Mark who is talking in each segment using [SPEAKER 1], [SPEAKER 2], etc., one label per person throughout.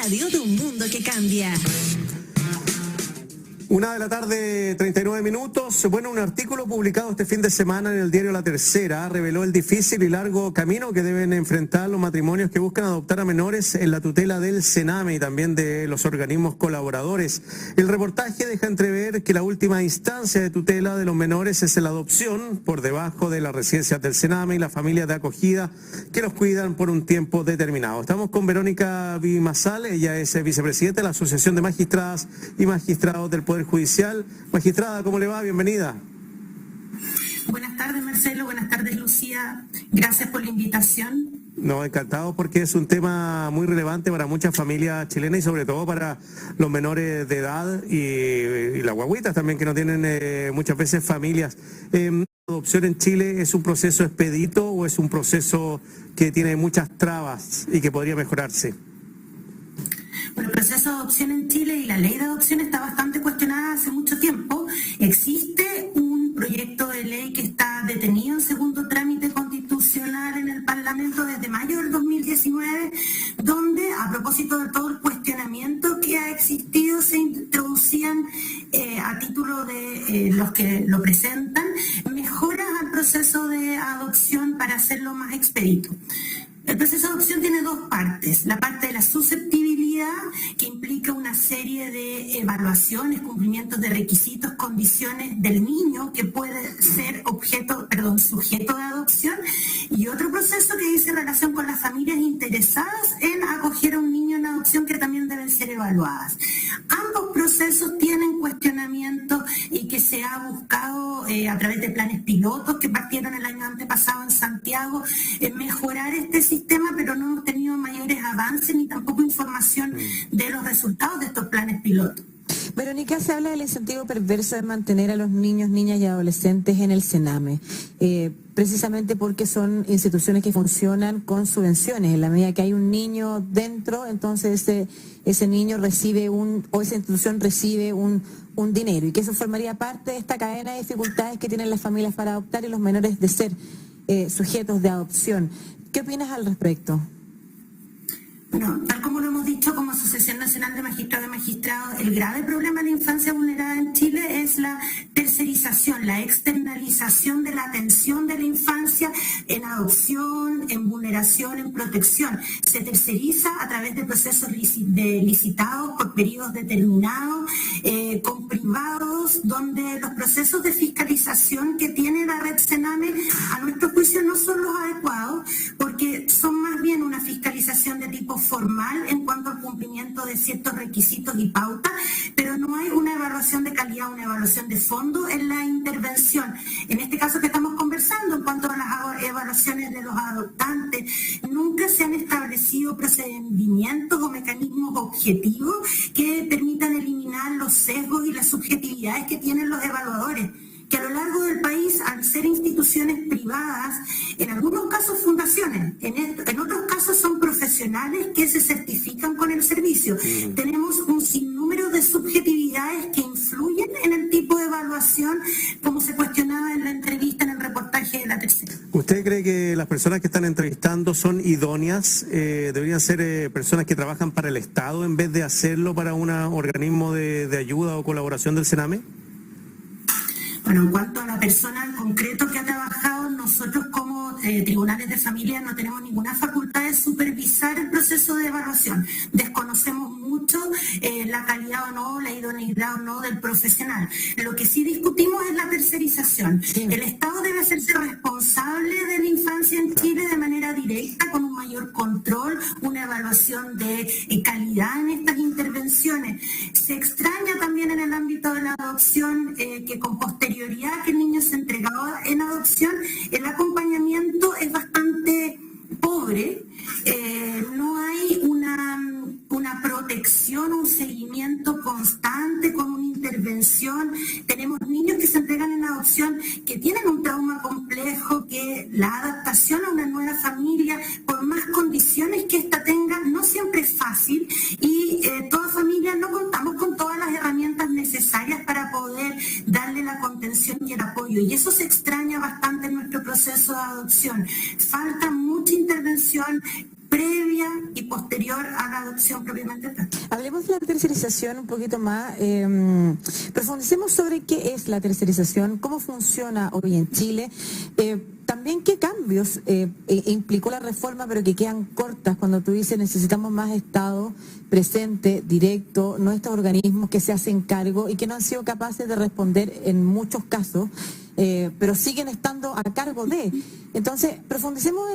[SPEAKER 1] radio de un mundo que cambia.
[SPEAKER 2] 1:39 p.m. Bueno, un artículo publicado este fin de semana en el diario La Tercera reveló el difícil y largo camino que deben enfrentar los matrimonios que buscan adoptar a menores en la tutela del Sename y también de los organismos colaboradores. El reportaje deja entrever que la última instancia de tutela de los menores es la adopción por debajo de las residencias del Sename y las familias de acogida que los cuidan por un tiempo determinado. Estamos con Verónica Bimazal, ella es vicepresidenta de la Asociación de Magistradas y Magistrados del Poder Judicial. Magistrada, ¿cómo le va? Bienvenida.
[SPEAKER 3] Buenas tardes, Marcelo. Buenas tardes, Lucía. Gracias por la invitación.
[SPEAKER 2] No, encantado porque es un tema muy relevante para muchas familias chilenas y sobre todo para los menores de edad y las guaguitas también que no tienen muchas veces familias. ¿La adopción en Chile es un proceso expedito o es un proceso que tiene muchas trabas y que podría mejorarse?
[SPEAKER 3] Bueno, el proceso de adopción en Chile y la ley de adopción está bastante cuestionada hace mucho tiempo. Existe un proyecto de ley que está detenido en segundo trámite constitucional en el Parlamento desde mayo del 2019, donde, a propósito de todo el cuestionamiento que ha existido, se introducían a título de los que lo presentan mejoras al proceso de adopción para hacerlo más expedito. El proceso de adopción tiene dos partes. La parte de la susceptibilidad, que implica una serie de evaluaciones, cumplimientos de requisitos, condiciones del niño que puede ser sujeto de adopción, y otro proceso que dice relación con las familias interesadas en acoger a un niño en adopción que también deben ser evaluadas. Ambos procesos tienen cuestionamiento y que se ha buscado a través de planes pilotos que partieron el año antepasado en Santiago, mejorar este sistema, pero no hemos tenido mayores avances ni tampoco información de los resultados de estos planes pilotos.
[SPEAKER 4] Verónica, se habla del incentivo perverso de mantener a los niños, niñas y adolescentes en el Sename, precisamente porque son instituciones que funcionan con subvenciones. En la medida que hay un niño dentro, entonces ese niño recibe esa institución recibe un dinero, y que eso formaría parte de esta cadena de dificultades que tienen las familias para adoptar y los menores de ser sujetos de adopción. ¿Qué opinas al respecto?
[SPEAKER 3] Bueno, tal como lo hemos dicho como Asociación Nacional de Magistrados y Magistrados, el grave problema de la infancia vulnerada en Chile es la tercerización, la externalización de la atención de la infancia en adopción, en vulneración, en protección. Se terceriza a través de procesos licitados por periodos determinados, con privados, donde los procesos de fiscalización que tiene la red Sename, a nuestro juicio, no son los adecuados, porque son más bien una fiscalización de tipo formal en cuanto al cumplimiento de ciertos requisitos y pautas, pero no hay una evaluación de calidad, una evaluación de fondo en la intervención. En este caso que estamos conversando, en cuanto a las evaluaciones de los adoptantes, nunca se han establecido procedimientos o mecanismos objetivos que permitan eliminar los sesgos y las subjetividades que tienen los evaluadores, que a lo largo del país, al ser instituciones privadas, en algunos casos fundaciones, en otros casos son profesionales que se certifican con el servicio. Tenemos un sinnúmero de subjetividades que influyen en el tipo de evaluación, como se cuestionaba en la entrevista, en el reportaje de La Tercera.
[SPEAKER 2] ¿Usted cree que las personas que están entrevistando son idóneas? ¿Deberían ser personas que trabajan para el Estado en vez de hacerlo para un organismo de ayuda o colaboración del Sename?
[SPEAKER 3] Bueno, en cuanto a la persona en concreto que ha trabajado, nosotros como tribunales de familia no tenemos ninguna facultad de supervisar el proceso de evaluación. Desconocemos mucho la calidad o no, la idoneidad o no del profesional. Lo que sí discutimos es la tercerización. Sí. El Estado debe hacerse responsable de la infancia en Chile de manera directa, con un mayor control, una evaluación de calidad en estas intervenciones. Se extraña también en el ámbito de la adopción que con posterioridad que el niño se entregaba en adopción, el acompañamiento es bastante pobre, no hay una protección, un seguimiento constante con una intervención. Tenemos niños que se entregan en adopción que tienen un trauma complejo, que la adaptación a una nueva familia, por más condiciones que ésta tenga, no siempre es fácil, y toda familia no contamos con todas las herramientas necesarias para poder darle la contención y el apoyo, y eso se extraña bastante en nuestro proceso de adopción. Falta mucha intervención previa y posterior a la la adopción propiamente tal.
[SPEAKER 4] Hablemos de la tercerización un poquito más. Profundicemos sobre qué es la tercerización, cómo funciona hoy en Chile. También qué cambios implicó la reforma, pero que quedan cortas cuando tú dices necesitamos más Estado presente, directo, no estos organismos que se hacen cargo y que no han sido capaces de responder en muchos casos, pero siguen estando a cargo de. Entonces, profundicemos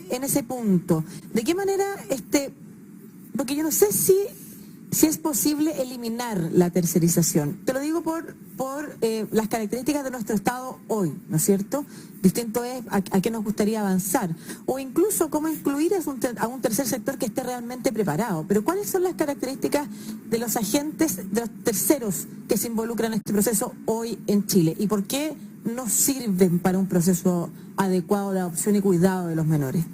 [SPEAKER 4] en ese punto. ¿De qué manera porque yo no sé si es posible eliminar la tercerización? Te lo digo por las características de nuestro Estado hoy, ¿no es cierto? Distinto es a qué nos gustaría avanzar, o incluso cómo incluir a un tercer sector que esté realmente preparado. Pero ¿cuáles son las características de los agentes, de los terceros que se involucran en este proceso hoy en Chile? ¿Y por qué no sirven para un proceso adecuado de adopción y cuidado de los menores?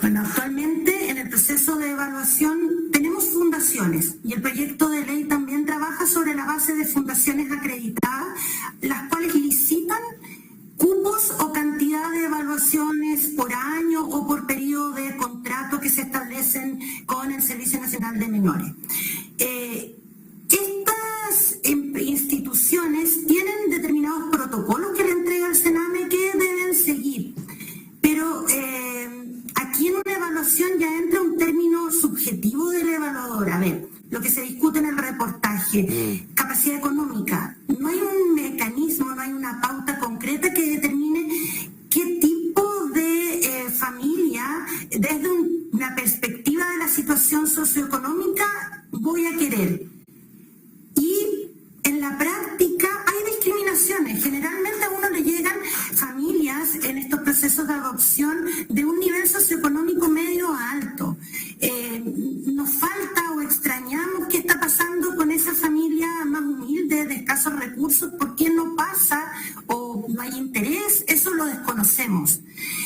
[SPEAKER 3] Bueno, actualmente en el proceso de evaluación tenemos fundaciones y el proyecto de ley también trabaja sobre la base de fundaciones acreditadas, las cuales licitan cupos o cantidad de evaluaciones por año o por periodo de contrato que se establecen con el Servicio Nacional de Menores. Estas instituciones tienen determinados protocolos que le entrega el Sename que deben seguir, pero aquí en una evaluación ya entra un término subjetivo del evaluador. A ver, lo que se discute en el reportaje, capacidad económica. No hay un mecanismo, no hay una pauta concreta que determine qué tipo de familia, desde una perspectiva de la situación socioeconómica, voy a querer. Y en la práctica hay discriminaciones. Generalmente a uno le llegan familias en estos procesos de adopción de un nivel socioeconómico medio a alto. Nos falta o extrañamos qué está pasando con esa familia más humilde, de escasos recursos, por qué no pasa o no hay interés, eso lo desconocemos.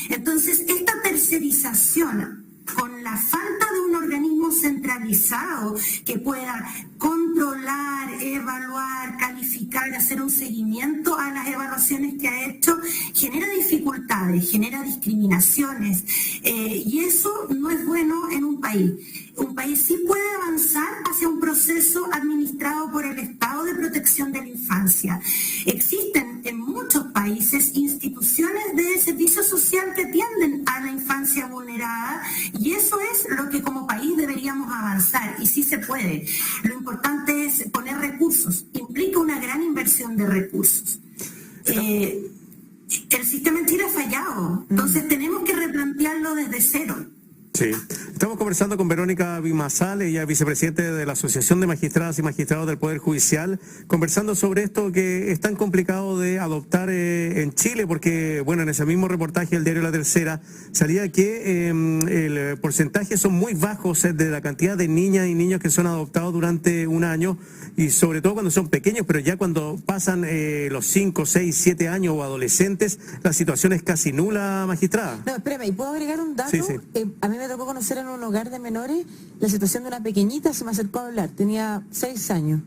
[SPEAKER 3] Entonces, esta tercerización con la falta de un organismo centralizado que pueda controlar, evaluar, calificar, hacer un seguimiento a las evaluaciones que ha hecho, genera dificultades, genera discriminaciones, y eso no es bueno en un país. Un país sí puede avanzar hacia un proceso administrado por el Estado de protección de la infancia. Existen en muchos países instituciones de servicio social que atienden a la infancia vulnerada, y eso es lo que como país deberíamos avanzar, y sí se puede. Lo importante es poner recursos, implica una gran inversión de recursos. El sistema en Chile ha fallado, entonces tenemos que replantearlo desde cero.
[SPEAKER 2] Sí. Estamos conversando con Verónica Bimasal, ella es vicepresidente de la Asociación de Magistradas y Magistrados del Poder Judicial, conversando sobre esto que es tan complicado de adoptar en Chile, porque, bueno, en ese mismo reportaje del diario La Tercera salía que el porcentaje son muy bajos de la cantidad de niñas y niños que son adoptados durante un año, y sobre todo cuando son pequeños, pero ya cuando pasan los 5, 6, 7 años o adolescentes, la situación es casi nula, magistrada.
[SPEAKER 4] No, espérame, ¿y puedo agregar un dato?
[SPEAKER 2] Sí, sí.
[SPEAKER 4] A mí me tocó conocer en un hogar de menores la situación de una pequeñita, se me acercó a hablar, tenía 6 años,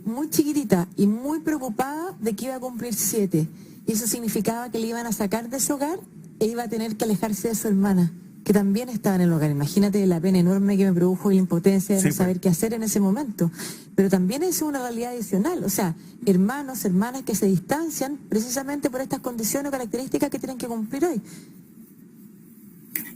[SPEAKER 4] muy chiquitita y muy preocupada de que iba a cumplir 7, y eso significaba que le iban a sacar de su hogar e iba a tener que alejarse de su hermana, que también estaba en el hogar. Imagínate la pena enorme que me produjo y la impotencia de no saber qué hacer en ese momento. Pero también es una realidad adicional, o sea, hermanos, hermanas que se distancian precisamente por estas condiciones o características que tienen que cumplir hoy.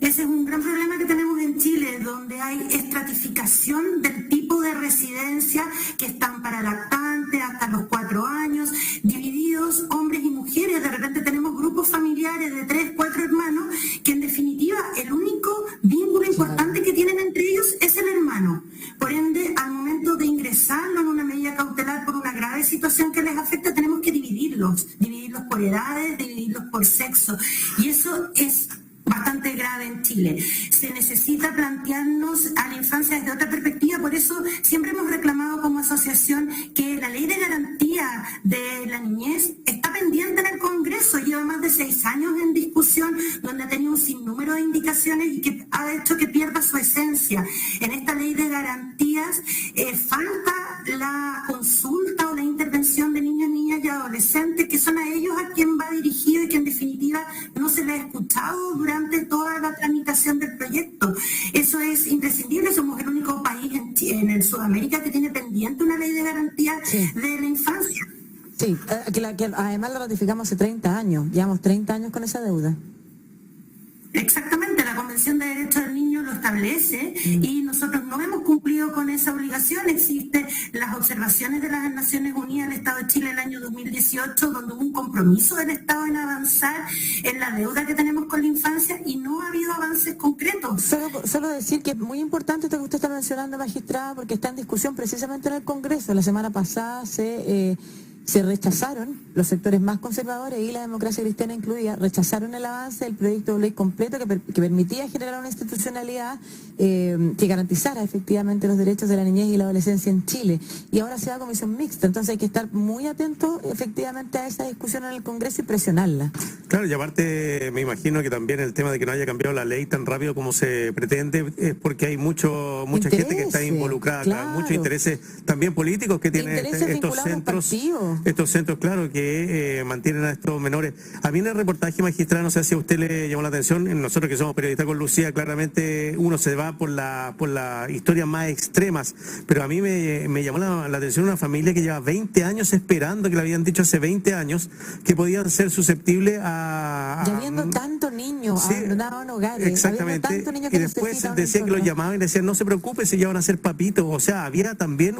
[SPEAKER 3] Ese es un gran problema que tenemos en Chile, donde hay estratificación del tipo de residencia que están para lactantes hasta los 4 años, divididos hombres y mujeres. De repente tenemos grupos familiares de 3, 4 hermanos que en definitiva el único vínculo importante que tienen entre ellos es el hermano. Por ende, al momento de ingresarlo en una medida cautelar por una grave situación que les afecta, tenemos que dividirlos por edades, dividirlos por sexo, y eso es bastante grave en Chile. Se necesita plantearnos a la infancia desde otra perspectiva, por eso siempre hemos reclamado como asociación que la ley de garantía de la niñez está pendiente en el Congreso, lleva más de 6 años en discusión, donde ha tenido un sinnúmero de indicaciones y que ha hecho que pierda su esencia. En esta esta ley de garantías falta la consulta o la intervención de niños, niñas y adolescentes, que son a ellos a quien va dirigido y que en definitiva no se les ha escuchado durante toda la tramitación del proyecto. Eso es imprescindible. Somos el único país en el Sudamérica que tiene pendiente una ley de garantías de la infancia.
[SPEAKER 4] Sí, que además lo ratificamos hace 30 años, llevamos 30 años con esa deuda.
[SPEAKER 3] Exactamente, la Convención de Derechos del Niño lo establece y nosotros no hemos cumplido con esa obligación. Existen las observaciones de las Naciones Unidas al Estado de Chile el año 2018, donde hubo un compromiso del Estado en avanzar en la deuda que tenemos con la infancia y no ha habido avances concretos.
[SPEAKER 4] Solo decir que es muy importante esto que usted está mencionando, magistrada, porque está en discusión precisamente en el Congreso. La semana pasada se rechazaron, los sectores más conservadores y la democracia cristiana incluida, rechazaron el avance del proyecto de ley completo que permitía generar una institucionalidad que garantizara efectivamente los derechos de la niñez y la adolescencia en Chile. Y ahora se va a comisión mixta, entonces hay que estar muy atentos efectivamente a esa discusión en el Congreso y presionarla.
[SPEAKER 2] Claro, y aparte me imagino que también el tema de que no haya cambiado la ley tan rápido como se pretende es porque hay mucha gente que está involucrada,
[SPEAKER 4] claro.
[SPEAKER 2] Muchos intereses también políticos que tienen estos centros, claro, que mantienen a estos menores. A mí en el reportaje, magistrada, no sé si a usted le llamó la atención, nosotros que somos periodistas con Lucía, claramente uno se va por la historias más extremas, pero a mí me llamó la atención una familia que lleva 20 años esperando, que le habían dicho hace 20 años, que podían ser susceptibles a...
[SPEAKER 4] Y habiendo tantos niños abandonados en hogares,
[SPEAKER 2] exactamente,
[SPEAKER 4] tantos niños que
[SPEAKER 2] y después decía que los llamaban y decían, no se preocupe si ya van a ser papitos, o sea, había también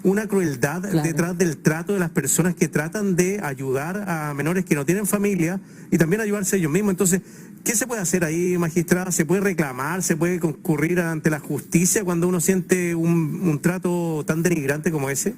[SPEAKER 2] una crueldad detrás del trato de las personas que tratan de ayudar a menores que no tienen familia y también ayudarse ellos mismos. Entonces, ¿qué se puede hacer ahí, magistrada? ¿Se puede reclamar? ¿Se puede concurrir ante la justicia cuando uno siente un trato tan denigrante como ese?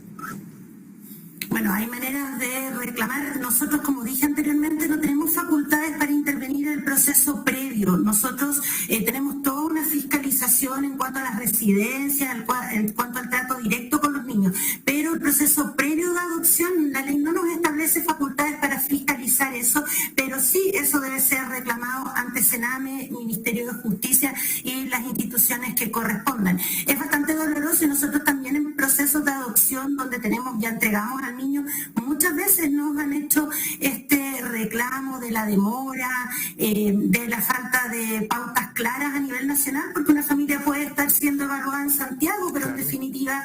[SPEAKER 3] Bueno, hay maneras de reclamar. Nosotros, como dije anteriormente, no tenemos facultades para intervenir en el proceso previo. Nosotros tenemos toda una fiscalización en cuanto a las residencias, en cuanto al trato directo con los niños. Pero el proceso previo de adopción, la ley no nos establece facultades para fiscalizar eso, pero sí eso debe ser reclamado ante Sename, Ministerio de Justicia y las instituciones que correspondan. Es bastante doloroso y nosotros también en procesos de adopción donde ya entregamos al niño, muchas veces nos han hecho este reclamo de la demora, de la falta de pautas claras a nivel nacional, porque una familia puede estar siendo evaluada en Santiago, pero en definitiva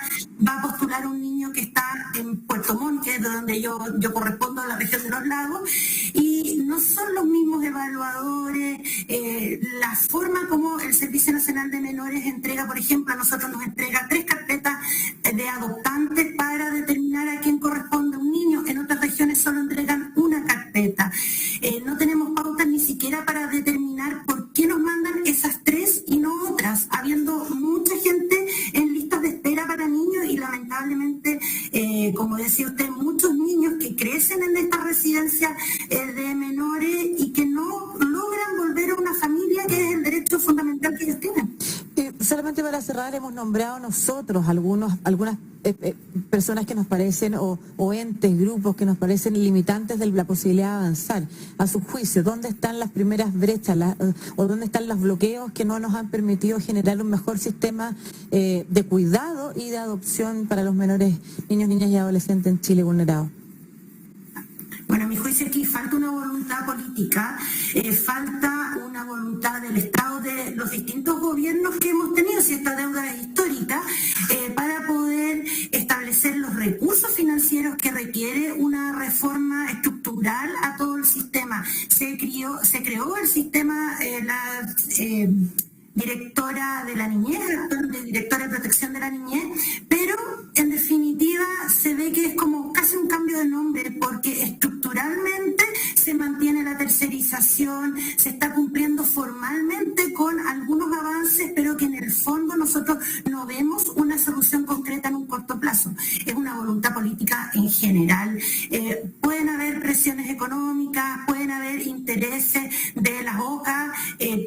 [SPEAKER 3] va a postular un niño que está en Puerto Montt, que es de donde yo correspondo a la región de los lagos, y no son los mismos evaluadores, la forma como el Servicio Nacional de Menores entrega, por ejemplo, a nosotros nos entrega 3 carpetas de adoptantes para determinar a quién corresponde un niño. En otras regiones solo entregan una carpeta. No tenemos pautas ni siquiera para determinar por qué nos mandan esas 3 y no otras, habiendo mucha gente en listas de espera para niños y lamentablemente, como decía usted, muchos niños que crecen en estas residencias de menores y que no logran volver a una familia, que es el derecho fundamental que ellos tienen.
[SPEAKER 4] Solamente para cerrar, hemos nombrado nosotros algunas personas que nos parecen, o entes, grupos que nos parecen limitantes de la posibilidad de avanzar. A su juicio, ¿dónde están las primeras brechas o dónde están los bloqueos que no nos han permitido generar un mejor sistema de cuidado y de adopción para los menores, niños, niñas y adolescentes en Chile vulnerados?
[SPEAKER 3] Bueno, a mi juicio aquí falta una voluntad política, falta una voluntad del Estado, de los distintos gobiernos que hemos tenido, si esta deuda es histórica, para poder establecer los recursos financieros que requiere una reforma estructural a todo el sistema. Se creó el sistema, la directora de la niñez, directora de protección de la niñez, pero en definitiva se ve que es como casi un cambio de nombre, porque estructuralmente se mantiene la tercerización, se está cumpliendo formalmente con algunos avances, pero que en el fondo nosotros no vemos una solución concreta en un corto plazo. Es una voluntad política en general. Pueden haber presiones económicas, pueden haber intereses de las OCA,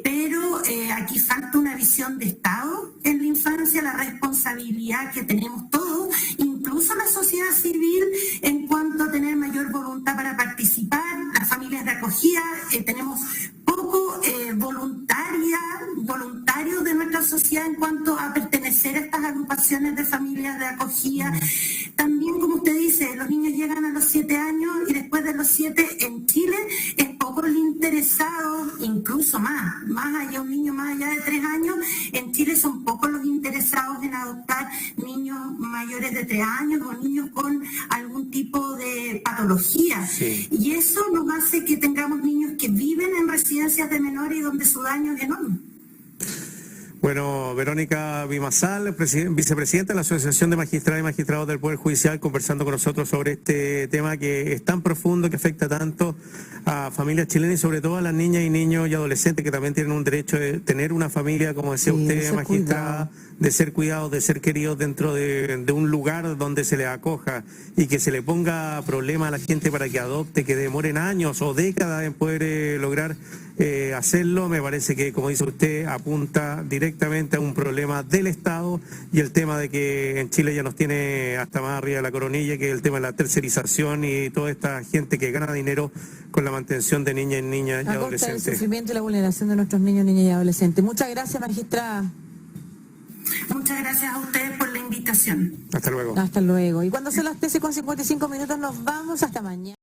[SPEAKER 3] pero aquí falta una visión de Estado en la infancia, la responsabilidad que tenemos todos, incluso la sociedad civil, en cuanto a tener mayor voluntad para participar, las familias de acogida, tenemos poco voluntarios de nuestra sociedad en cuanto a pertenecer agrupaciones de familias de acogida. También, como usted dice, los niños llegan a los 7 años y después de los 7 en Chile es poco el interesado, incluso más allá, un niño más allá de 3 años, en Chile son pocos los interesados en adoptar niños mayores de 3 años o niños con algún tipo de patología.
[SPEAKER 2] Sí.
[SPEAKER 3] Y eso nos hace que tengamos niños que viven en residencias de menores y donde su daño es enorme.
[SPEAKER 2] Bueno, Verónica Vimasal, vicepresidenta de la Asociación de Magistradas y Magistrados del Poder Judicial, conversando con nosotros sobre este tema que es tan profundo, que afecta tanto a familias chilenas y sobre todo a las niñas y niños y adolescentes que también tienen un derecho de tener una familia, como decía usted, magistrada, de ser cuidados, de ser queridos dentro de un lugar donde se les acoja y que se le ponga problema a la gente para que adopte, que demoren años o décadas en poder lograr hacerlo. Me parece que, como dice usted, apunta directamente a un problema del Estado y el tema de que en Chile ya nos tiene hasta más arriba de la coronilla, que es el tema de la tercerización y toda esta gente que gana dinero con la mantención de niñas y adolescentes.
[SPEAKER 4] El sufrimiento y la vulneración de nuestros niños, niñas y adolescentes. Muchas gracias, magistrada.
[SPEAKER 3] Muchas gracias a ustedes por la invitación.
[SPEAKER 2] Hasta luego.
[SPEAKER 4] Hasta luego. Y cuando son las 13:55 nos vamos hasta mañana.